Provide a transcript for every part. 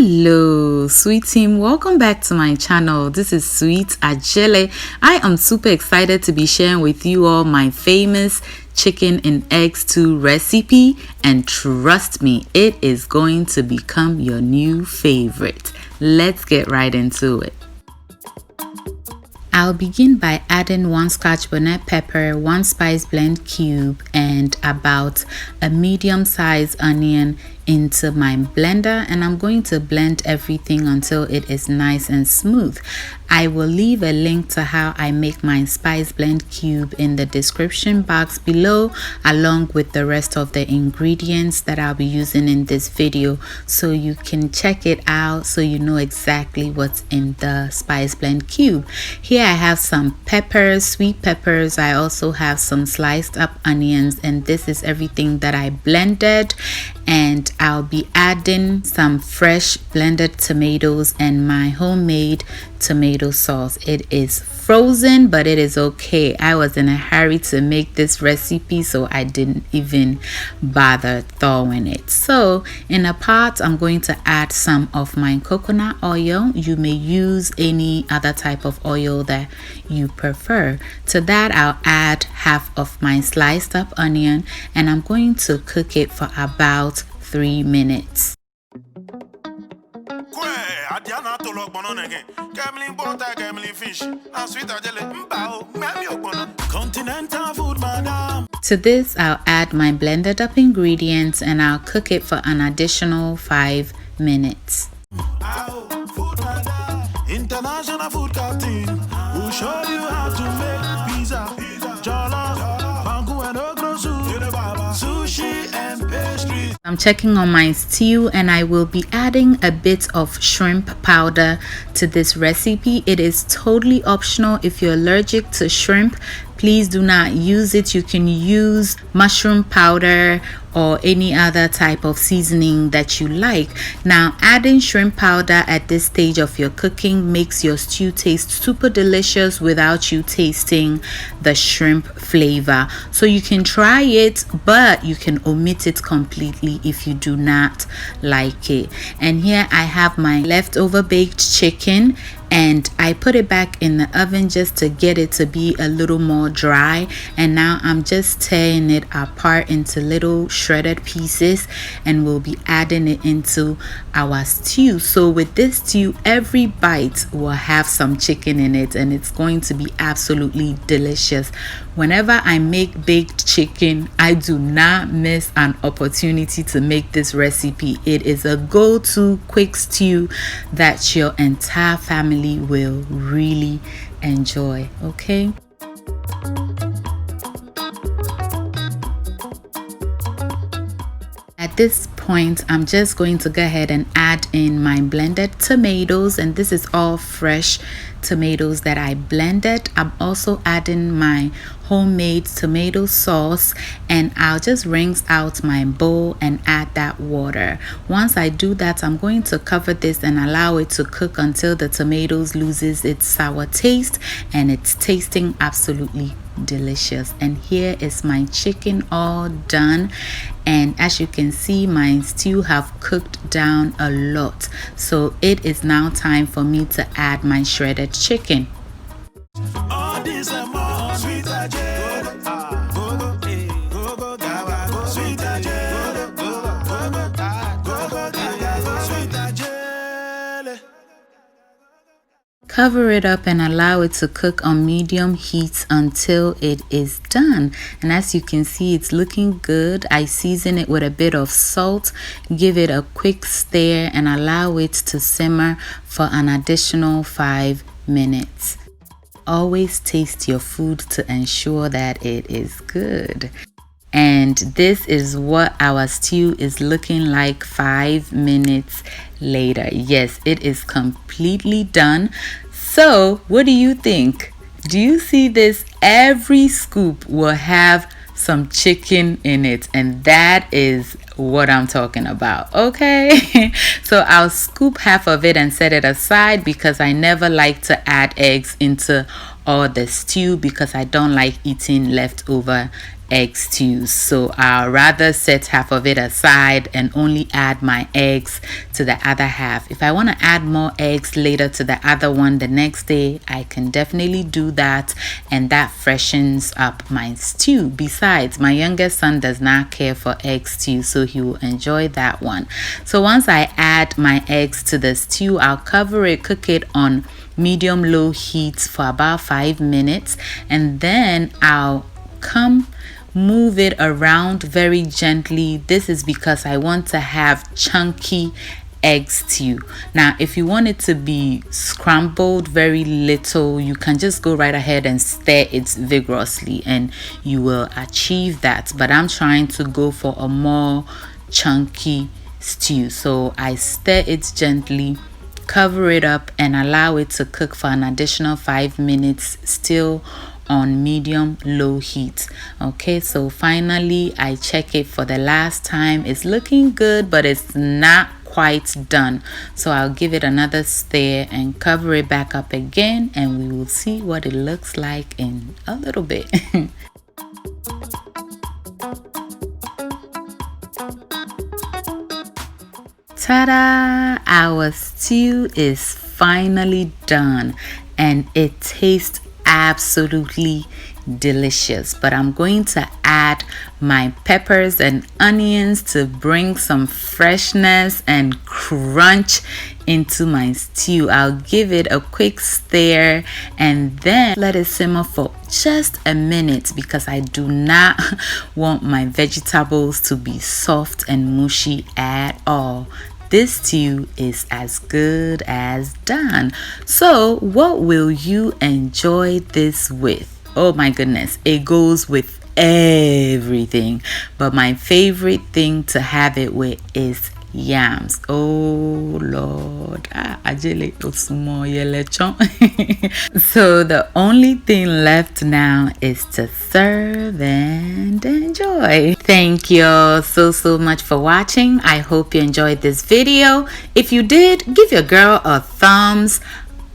Hello sweet team, welcome back to my channel. This is Sweet Adjeley. I am super excited to be sharing with you all my famous chicken and egg stew recipe, and trust me, it is going to become your new favorite. Let's get right into it. I'll begin by adding 1 Scotch bonnet pepper, 1 spice blend cube, and about a medium-sized onion into my blender, and I'm going to blend everything until it is nice and smooth. I will leave a link to how I make my spice blend cube in the description box below, along with the rest of the ingredients that I'll be using in this video, so you can check it out so you know exactly what's in the spice blend cube. Here I have some peppers, sweet peppers. I also have some sliced up onions, and this is everything that I blended. And I'll be adding some fresh blended tomatoes and my homemade tomato sauce. It is frozen, but it is okay. I was in a hurry to make this recipe, so I didn't even bother thawing it. So in a pot, I'm going to add some of my coconut oil. You may use any other type of oil that you prefer. To that, I'll add half of my sliced up onion, and I'm going to cook it for about 3 minutes. To this, I'll add my blended up ingredients, and I'll cook it for an additional 5 minutes. International food cartoon will show you how to make pizza, jollof, sushi, and pastry. I'm checking on my stew, and I will be adding a bit of shrimp powder to this recipe. It is totally optional. If you're allergic to shrimp, please do not use it. You can use mushroom powder or any other type of seasoning that you like. Now, adding shrimp powder at this stage of your cooking makes your stew taste super delicious without you tasting the shrimp flavor. So you can try it, but you can omit it completely if you do not like it. And here I have my leftover baked chicken, and I put it back in the oven just to get it to be a little more dry. And now I'm just tearing it apart into little shredded pieces, and we'll be adding it into our stew. So with this stew, every bite will have some chicken in it, and it's going to be absolutely delicious. Whenever I make baked chicken, I do not miss an opportunity to make this recipe. It is a go-to quick stew that your entire family will really enjoy. Okay. At this point, I'm just going to go ahead and add in my blended tomatoes, and this is all fresh tomatoes that I blended. I'm also adding my homemade tomato sauce, and I'll just rinse out my bowl and add that water. Once I do that, I'm going to cover this and allow it to cook until the tomatoes loses its sour taste, and it's tasting absolutely delicious. And here is my chicken all done, and as you can see, my stew have cooked down a lot. So it is now time for me to add my shredded chicken. Cover it up and allow it to cook on medium heat until it is done. And as you can see, it's looking good. I season it with a bit of salt, give it a quick stir, and allow it to simmer for an additional 5 minutes. Always taste your food to ensure that it is good. And this is what our stew is looking like 5 minutes later. Yes, it is completely done. So what do you think? Do you see this? Every scoop will have some chicken in it, and that is what I'm talking about. Okay. So I'll scoop half of it and set it aside, because I never like to add eggs into all the stew, because I don't like eating leftover egg stew. So I'll rather set half of it aside and only add my eggs to the other half. If I want to add more eggs later to the other one the next day, I can definitely do that, and that freshens up my stew. Besides, my youngest son does not care for egg stew, so he will enjoy that one. So once I add my eggs to the stew, I'll cover it, cook it on medium low heat for about 5 minutes, and then I'll move it around very gently. This is because I want to have chunky egg stew. Now if you want it to be scrambled very little, you can just go right ahead and stir it vigorously and you will achieve that, but I'm trying to go for a more chunky stew. So I stir it gently, cover it up, and allow it to cook for an additional 5 minutes, still on medium low heat. Okay, so finally I check it for the last time. It's looking good, but it's not quite done, so I'll give it another stir and cover it back up again, and we will see what it looks like in a little bit. Ta-da! Our stew is finally done and it tastes absolutely delicious. But I'm going to add my peppers and onions to bring some freshness and crunch into my stew. I'll give it a quick stir and then let it simmer for just a minute because I do not want my vegetables to be soft and mushy at all. This stew is as good as done. So what will you enjoy this with? Oh my goodness, it goes with everything. But my favorite thing to have it with is yams. Oh Lord. Adjeley osumo yelechon. So the only thing left now is to serve and enjoy. Thank you all so much for watching. I hope you enjoyed this video. If you did, give your girl a thumbs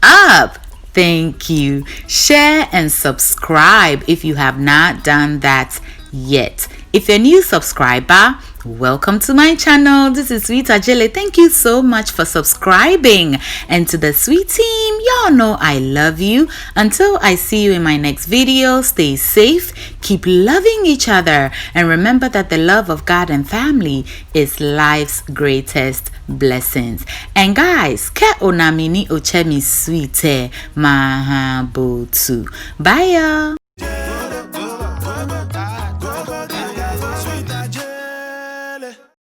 up. Thank you. Share and subscribe if you have not done that yet. If you're a new subscriber, welcome to my channel. This is Sweet Adjeley. Thank you so much for subscribing. And to the Sweet team, y'all know I love you. Until I see you in my next video, stay safe, keep loving each other, and remember that the love of God and family is life's greatest blessings. And guys, ke onamini ochemi sweet mahabotu. Bye y'all.